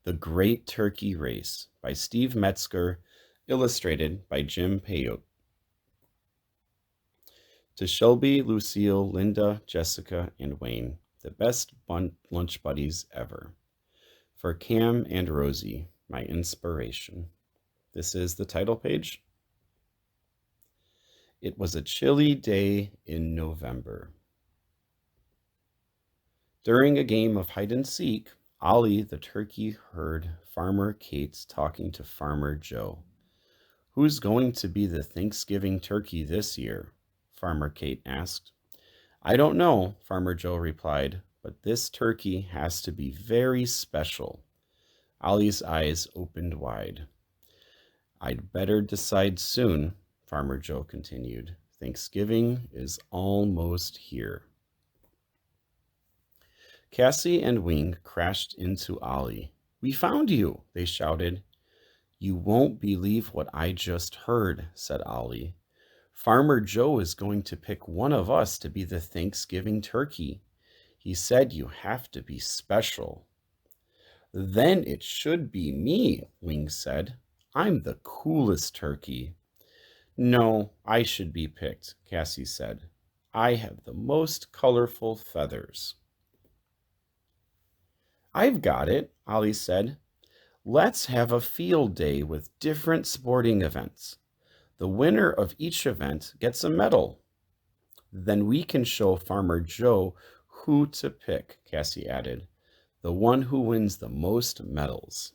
The Great Turkey Race by Steve Metzger, illustrated by Jim Peyote. To Shelby, Lucille, Linda, Jessica, and Wayne, the best lunch buddies ever. For Cam and Rosie, my inspiration. This is the title page. It was a chilly day in November. During a game of hide and seek, Ollie the turkey heard Farmer Kate talking to Farmer Joe. "Who's going to be the Thanksgiving turkey this year?" Farmer Kate asked. "I don't know," Farmer Joe replied, "but this turkey has to be very special." Ollie's eyes opened wide. "I'd better decide soon," Farmer Joe continued. "Thanksgiving is almost here." Cassie and Wing crashed into Ollie. "We found you," they shouted. "You won't believe what I just heard," said Ollie. "Farmer Joe is going to pick one of us to be the Thanksgiving turkey. He said you have to be special." "Then it should be me," Wing said. "I'm the coolest turkey." "No, I should be picked," Cassie said. "I have the most colorful feathers." "I've got it," Ollie said. "Let's have a field day with different sporting events. The winner of each event gets a medal." "Then we can show Farmer Joe who to pick," Cassie added. "The one who wins the most medals."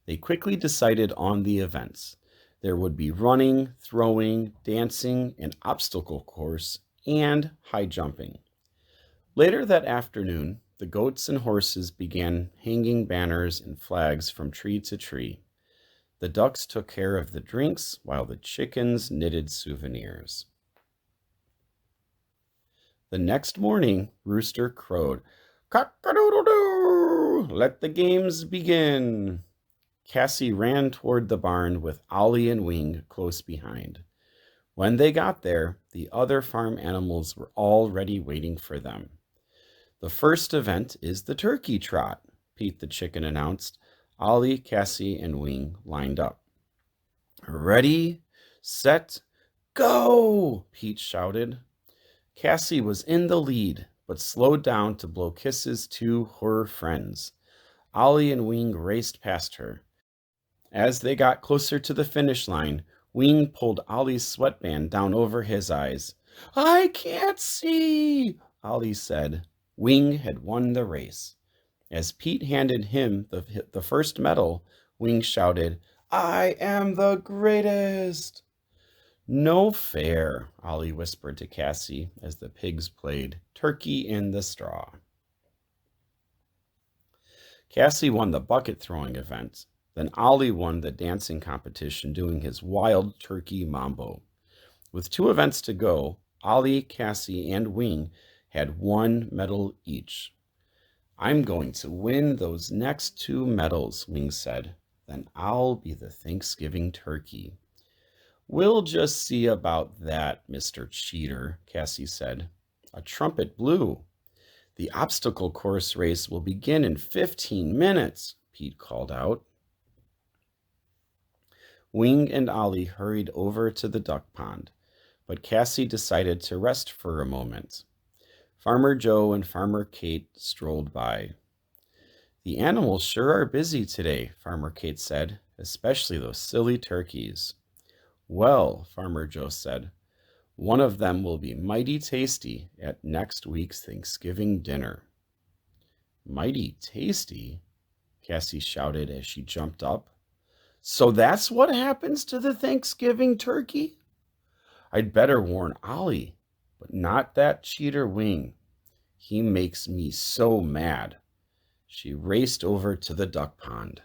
They quickly decided on the events. There would be running, throwing, dancing, an obstacle course, and high jumping. Later that afternoon, the goats and horses began hanging banners and flags from tree to tree. The ducks took care of the drinks while the chickens knitted souvenirs. The next morning, Rooster crowed, "Cock-a-doodle-doo! Let the games begin." Cassie ran toward the barn with Ollie and Wing close behind. When they got there, the other farm animals were already waiting for them. "The first event is the turkey trot," Pete the chicken announced. Ollie, Cassie, and Wing lined up. "Ready, set, go!" Pete shouted. Cassie was in the lead, but slowed down to blow kisses to her friends. Ollie and Wing raced past her. As they got closer to the finish line, Wing pulled Ollie's sweatband down over his eyes. "I can't see," Ollie said. Wing had won the race. As Pete handed him the first medal, Wing shouted, "I am the greatest." "No fair," Ollie whispered to Cassie as the pigs played Turkey in the Straw. Cassie won the bucket throwing event. Then Ollie won the dancing competition doing his wild turkey mambo. With 2 events to go, Ollie, Cassie, and Wing had 1 medal each. "I'm going to win those next 2 medals," Wing said. "Then I'll be the Thanksgiving turkey." "We'll just see about that, Mr. Cheater," Cassie said. A trumpet blew. "The obstacle course race will begin in 15 minutes, Pete called out. Wing and Ollie hurried over to the duck pond, but Cassie decided to rest for a moment. Farmer Joe and Farmer Kate strolled by. "The animals sure are busy today," Farmer Kate said, "especially those silly turkeys." "Well," Farmer Joe said, "one of them will be mighty tasty at next week's Thanksgiving dinner." "Mighty tasty?" Cassie shouted as she jumped up. "So that's what happens to the Thanksgiving turkey? I'd better warn Ollie, but not that cheater Wing. He makes me so mad." She raced over to the duck pond.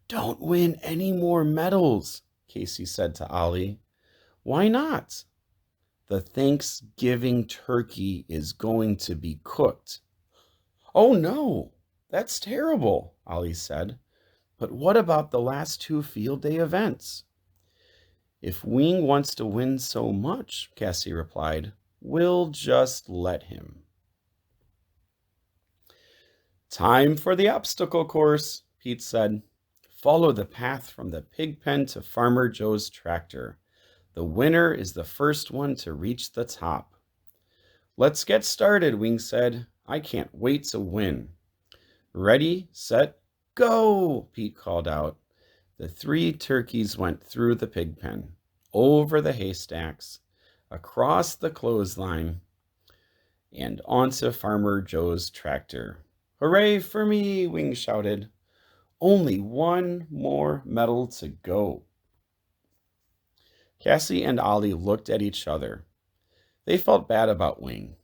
"Don't win any more medals," Cassie said to Ollie. "Why not?" "The Thanksgiving turkey is going to be cooked." "Oh no, that's terrible," Ollie said. "But what about the last 2 field day events?" "If Wing wants to win so much," Cassie replied, "we'll just let him." Time for the obstacle course, Pete said. Follow the path from the pig pen to Farmer Joe's tractor. The winner is the first one to reach the top. Let's get started, Wing said. I can't wait to win. Ready, set, go, Pete called out. The 3 turkeys went through the pig pen, over the haystacks, across the clothesline, and onto Farmer Joe's tractor. Hooray for me, Wing shouted. Only one more medal to go. Cassie and Ollie looked at each other. They felt bad about Wing.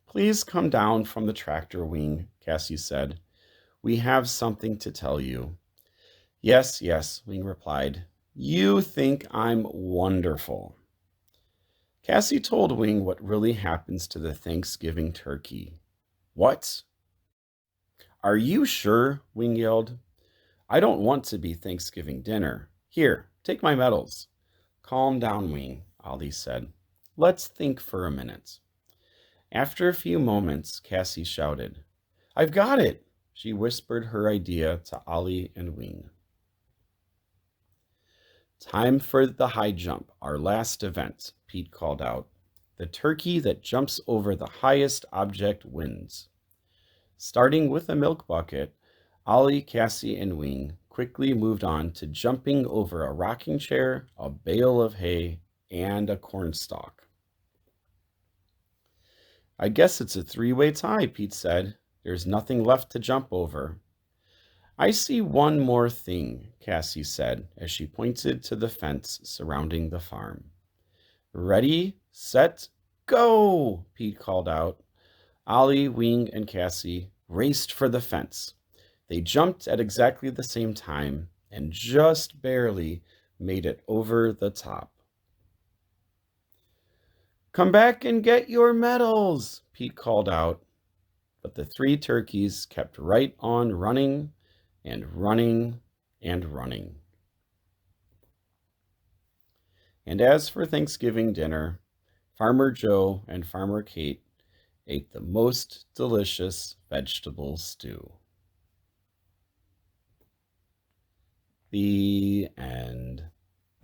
Please come down from the tractor, Wing, Cassie said. We have something to tell you. Yes, yes, Wing replied. You think I'm wonderful. Cassie told Wing what really happens to the Thanksgiving turkey. What? Are you sure? Wing yelled. I don't want to be Thanksgiving dinner. Here, take my medals. Calm down, Wing, Ollie said. Let's think for a minute. After a few moments, Cassie shouted, I've got it! She whispered her idea to Ollie and Wing. Time for the high jump, our last event, Pete called out. The turkey that jumps over the highest object wins. Starting with a milk bucket, Ollie, Cassie, and Wing quickly moved on to jumping over a rocking chair, a bale of hay, and a cornstalk. I guess it's a 3-way tie, Pete said. There's nothing left to jump over. I see one more thing, Cassie said as she pointed to the fence surrounding the farm. Ready, set, go, Pete called out. Ollie, Wing, and Cassie raced for the fence. They jumped at exactly the same time and just barely made it over the top. Come back and get your medals, Pete called out. But the 3 turkeys kept right on running and running and running. And as for Thanksgiving dinner, Farmer Joe and Farmer Kate ate the most delicious vegetable stew. The end.